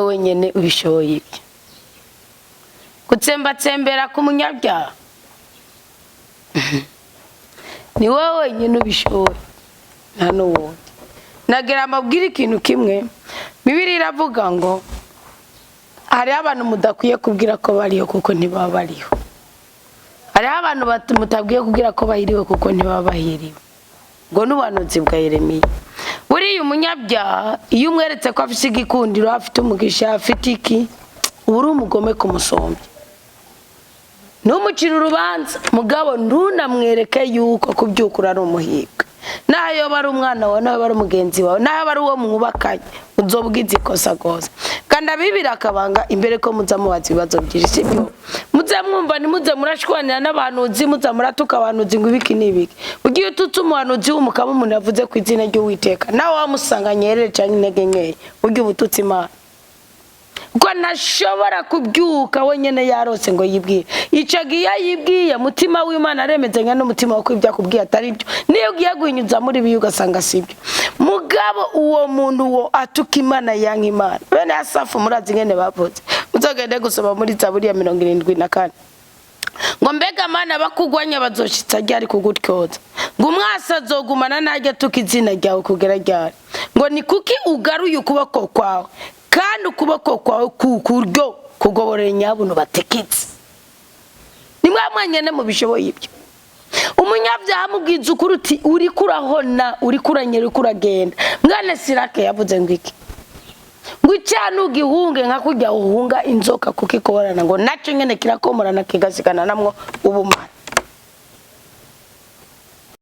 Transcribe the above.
wenyene ubishoboye gutsembatsembera ku munyabyaha ni wowe wenyene ubishoboye nta n'uwundi. Nagira amabwire ikintu kimwe, Bibiliya iravuga ngo hari abantu mudakwiye kubwira ko bariho kuko ntibaba bariho, hari abantu mutabwiye kubwira ko bahiriwe kuko ntibaba bahiriwe. Ngo n'ubuhanuzi bwa Yeremiya. Buriya umunyabyaha iyo umweretse ko afite igikundiro, afite umugisha, afite iki, uri umugome kumusombya. Numucira urubanza mugabo ntunamwereke yuko kubyukura ari umuhibwe. Nayo bari umwana wawe, nayo bari umugenzi wawe, nayo bari uwo mwubakanye, uzobwiza ikosa gose. Kandi abibira akabanga imbere ko muza mubaza ibibazo byinshi, sibyo? Muze mwumva ni muze murashwanira n'abahanuzi, muze muratuka abahanuzi ngo ibiki n'ibiki. Ugiye ututse umuhanuzi w'umukama umuntu yavuze ku izina ry'Uwiteka, nawe wamusanganye yerere cyane intege nkeya, ugiye ubututse Imana. Ko nashobora kubyuka wenyene yarose ngo yibwire. Ico giye yibwiye mutima w'Imana aremezanya n'umutima wako ibyakubwiye atari byo. Niyo ugiye guhinyuza muri biyo ugasanga sibyo. Mugabo uwo muntu wo atuka Imana yanka Imana. Bene Asafu murazi ngene bavuze. Muzogende gusoma muri Zaburi ya 74. Ngo mbega Mana bakugwanya bazoshitsa ryari kugutyoza. Ngo umwasa azogumana najya tuka izina ryawe kugera ryari. Ngo ni kuki ugaruye ukuboko kwawe kandi ukuboko kwawe kukuryo kugoborera nyabuno batekitse. Nimwe mwanyene mu bishoboye ibyo. Umunyavyaha mubwiza ukuruti uri kurahona, uri kuranyera, uri kuragenda. Mwana Sirake yavuze ngo iki? Ngo cyane ugihunge nka kujya uhunga inzoka kukikoborana ngo naco nyene kirakomorana kigasigana namwo ubumara.